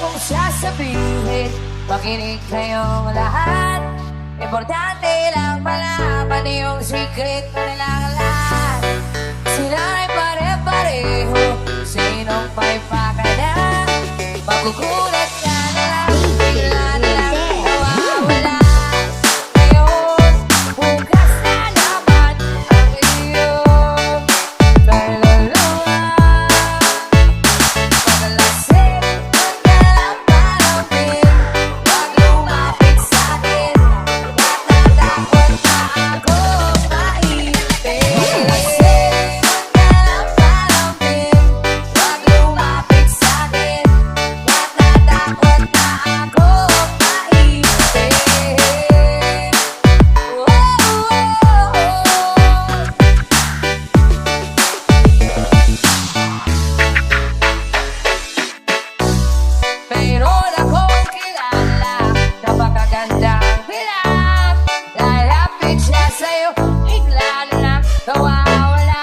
kong sasabihin. Makinig kayong lahat. Importante lang malaman yung secret na nilang lahat. Sila'y pare-pareho, sinong may pakana. Magugulat ka na lang, bigla na lang nawawala. Ngayon, bukas na naman ang iyong kaluluwa. Paglasing, magkalampalapin, wag lumapit sa'kin. Natatakot na ako maipin. Paglasing, magkalampalapin, wag lumapit sa'kin. Natatakot na ako maipin. Mayroon akong kilala, napakagandang bilang. Lalapit siya sa'yo, bigla na lang nawawala.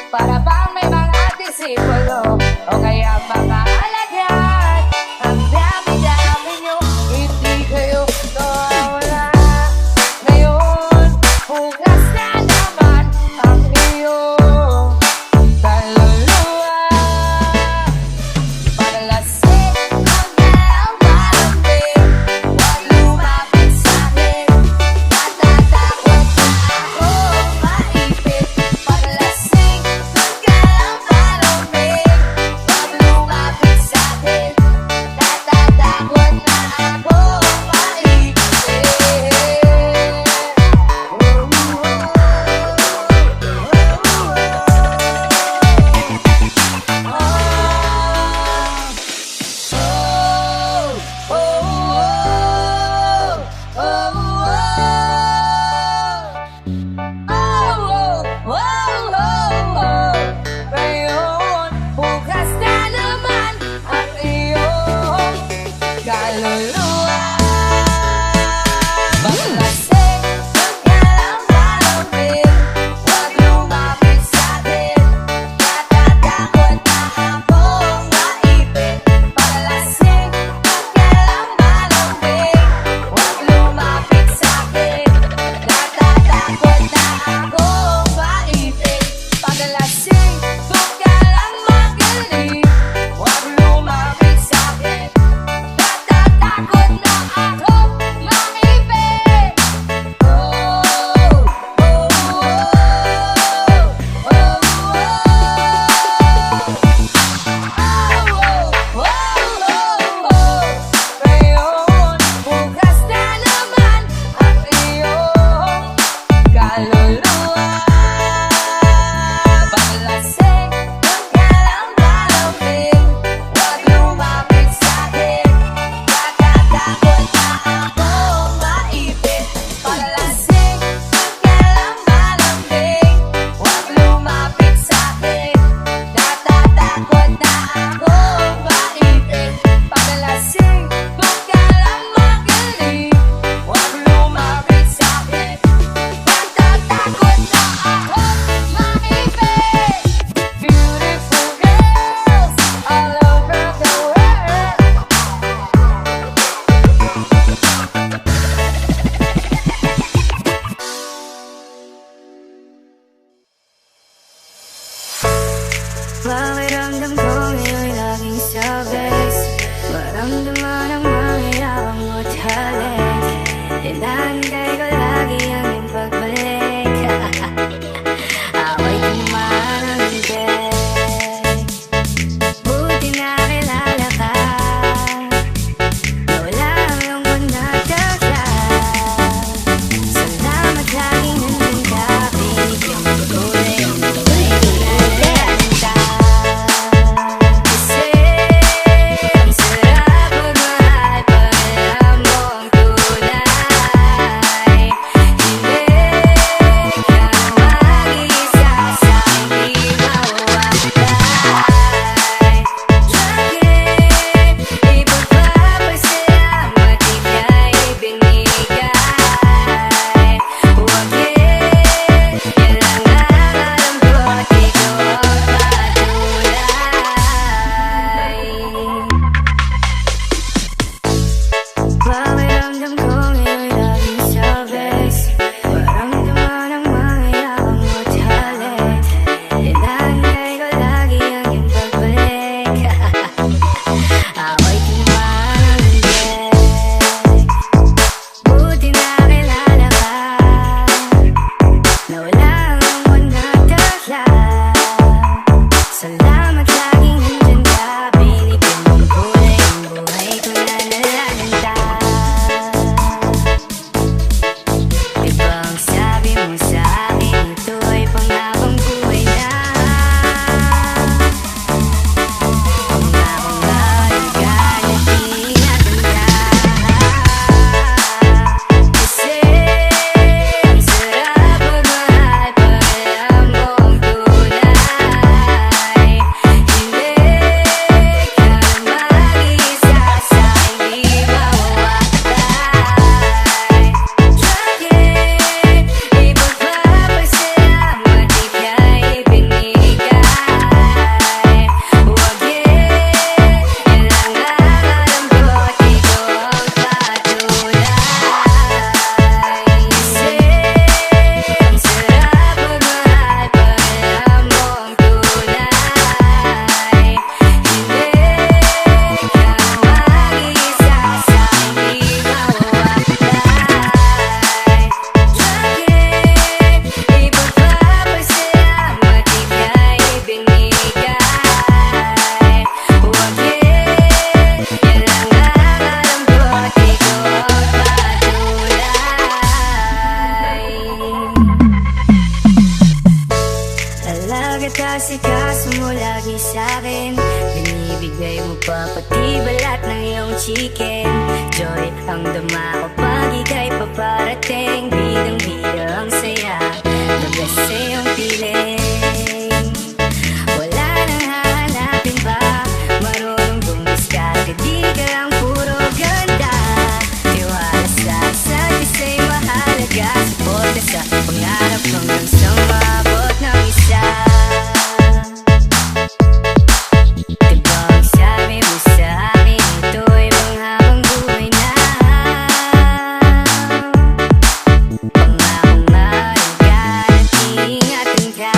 Para bang may mga disipulo o kaya mga alagad. Ang dami-dami nyo, hindi kayo nawawala. Ngayon, bukas na naman ang iyong kaluluwa. Paglasing, magkalampalapin, wag lumapit sa'kin. Natatakot na ako maipit. Paglasing, magkalampalapin, wag lumapit sa'kin. Natatakot na ako maipit. Ngayon, bukas na naman ang iyong kaluluwa. Paglasing, magkalampalapin, wag lumapit sa'kin. Natatakot na akong maipit. Paglasing, magkalampalapin, wag lumapit sa'kin. Natatakot na akong maipit. Paglasing, huwag ka lang magaling, wag lumapit sa'kin. Natatakot na akong maipit. Ngayon, bukas na naman ang iyong kaluluwa. Paglasing, magkalampalapin, wag lumapit sa'kin. Natatakot na akong maipit. Paglasing, magkalampalapin, wag lumapit sa'kin. Natatakot na akong maipit. Paglasing, huwag ka lang magaling, wag lumapit sa'kin. Natatakot na akong maipit. Beautiful girls all over the world. Pakiramdam ko ngayon'y laging sabes. Maramdaman ang mangyayabang mo't halik. Hinahintay ko lagi ang iyong pagbalik. Ako'y tumahanggit. Buti na kilala ka, na wala ang iyong panatagsa. Salamat laging nandun ka, baby. Ang patuloy, may kinalanta. ka. Salamat laging nandyan ka. Binigyan mong kulay ang buhay ko na nalalanta. Diba ang sabi mo sa akin, ito ay panghabang buhay na. Panghabang halaga na di natanda. Kasi ang sarap magmahal pag alam mo ang tunay. Hindi ka na mag-isa sa hindi mawawalay. Bakit ipagpapasalamat ika'y binigay? Huwag yan lang alam ko at ikaw ang patunay. Kasi ang sarap magmahal pag alam mo ang tunay. Hindi ka mag-isa sa hindi mawawalay. Bakit ipagpapasalamat ika'y binigay? Huwag yan lang alam ko at ikaw ang patunay. Talaga kasikaso mo lagi sa'kin. Binibigay mo pa pati balat ng iyong chicken. Joy ang dama ko pag ika'y paparating. Bidang-bida ang saya, labas sa iyong piling. Wala nang hahanapin pa, marunong dumiskarte. Di ka lang puro ganda. Tiwala sa isa't isa'y mahalaga. Suporta sa pangarap hanggang sa maabot ng isa. Diba ang sabi mo sa akin, ito ay panghabang buhay na. Pangakong mahalaga na di ingatan ka.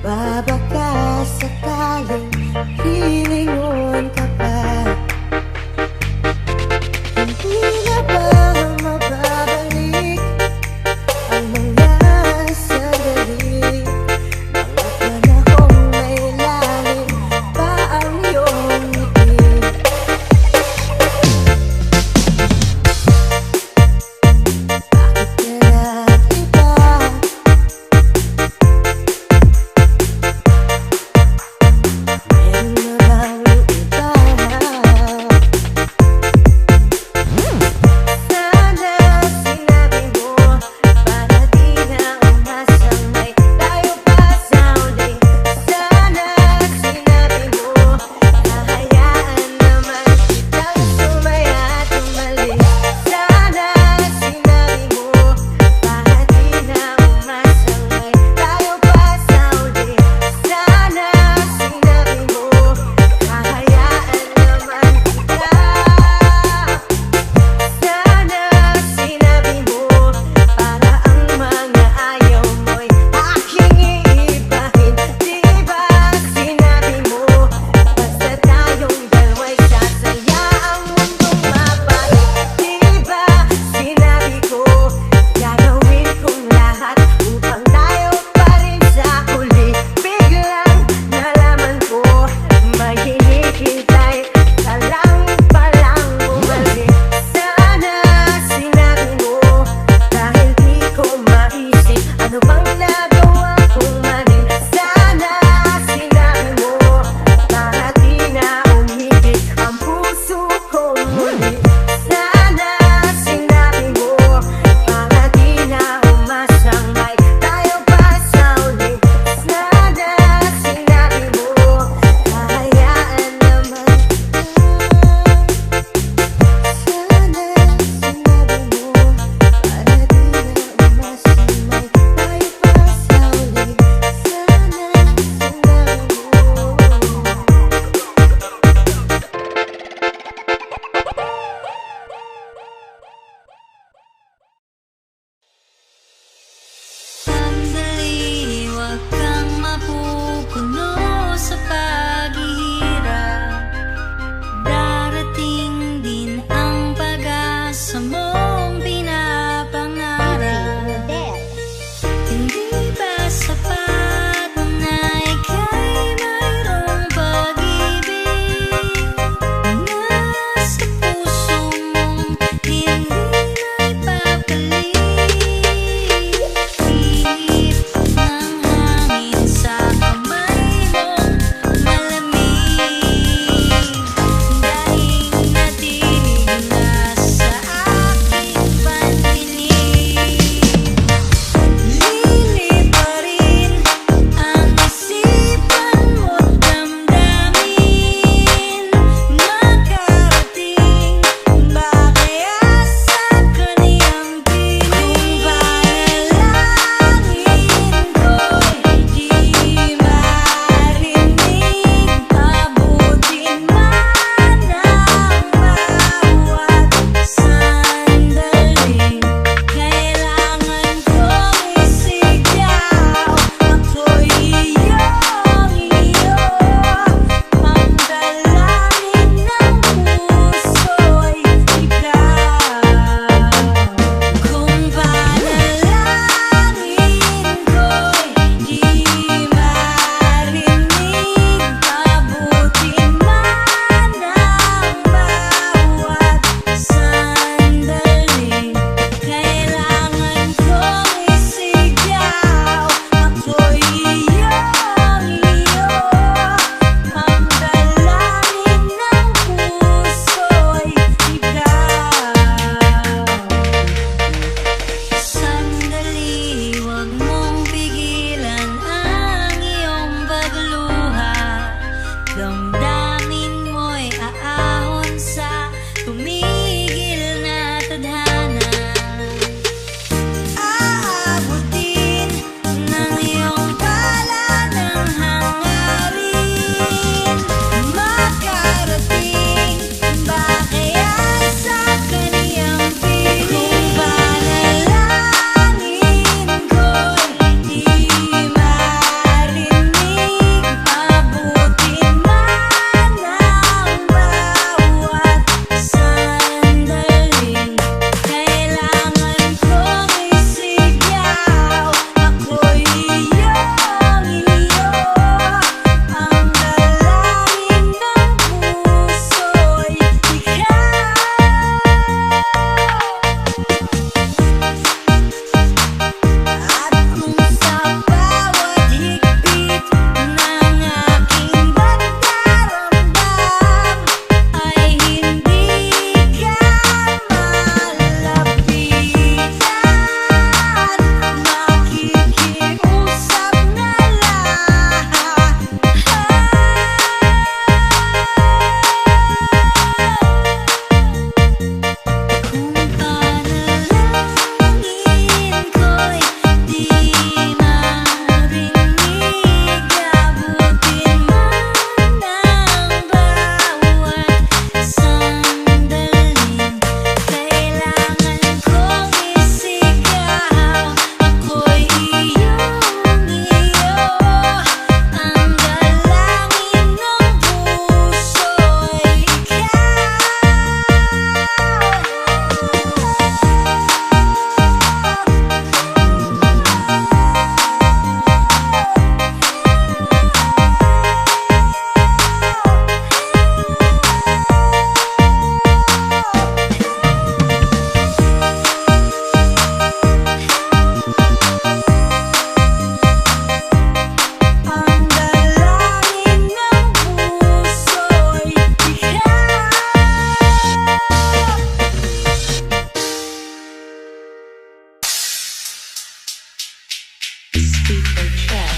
Babaka sakaling hilingon ka pa. Hindi na ba mababalik ang mga sandali, mga panahong may lalim pa ang iyong ngiti? Bakit ka nag-iba?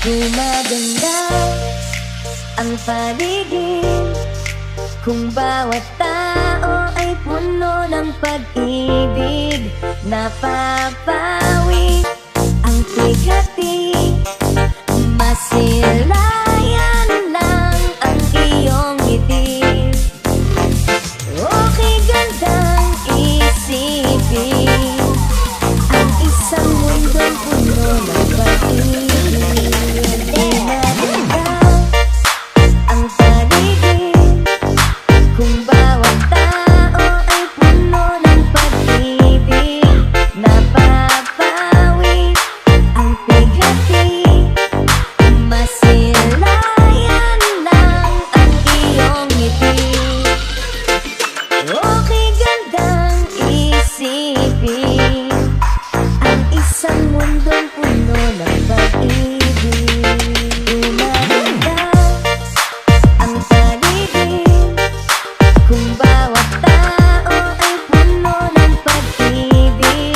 Gumaganda ang paligid kung bawat tao ay puno ng pag-ibig. Napapawi ang tighati, masilayan lang ang iyong ngiti. Okay, gandang isipin ang isang mundong puno ng pag-ibig. Gumaganda ang paligid kung bawat tao ay puno ng pag-ibig. Napapawi ang tighati, masilayan lang ang iyong ngiti. Okay, gandang isipin ang isang mundong puno ng pag-ibig. Gumaganda ang paligid kung bawat tao ay puno ng pag-ibig.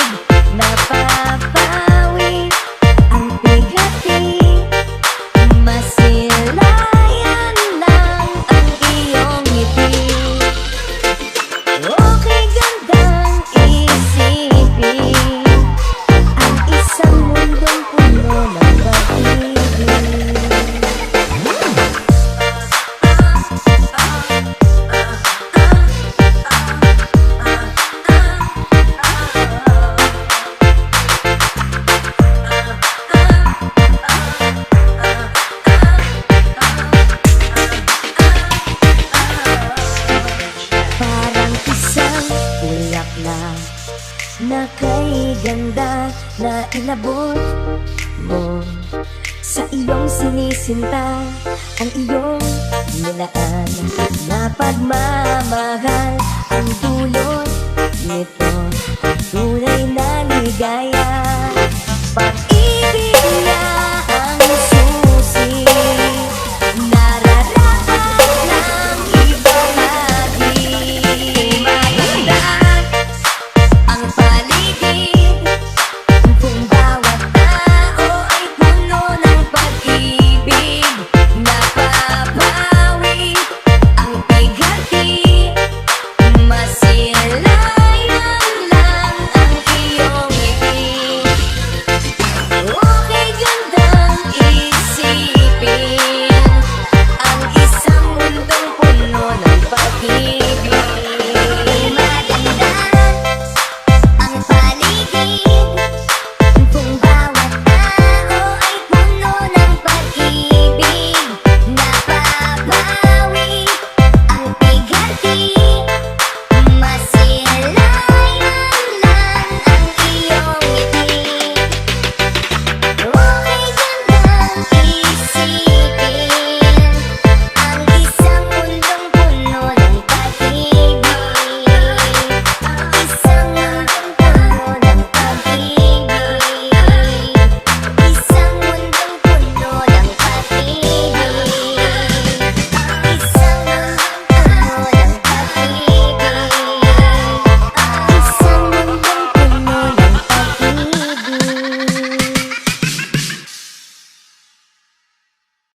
Napapawi ang tighati, masilayan lang ang iyong ngiti. Okay, gandang isipin ang isang mundong puno ng pag-ibig. Parang isang bulaklak na kay ganda na inabot mo sa iyong sinisinta, ang iyong nilaan na pagmamahal. Ang dulot nito ay tunay na ligaya.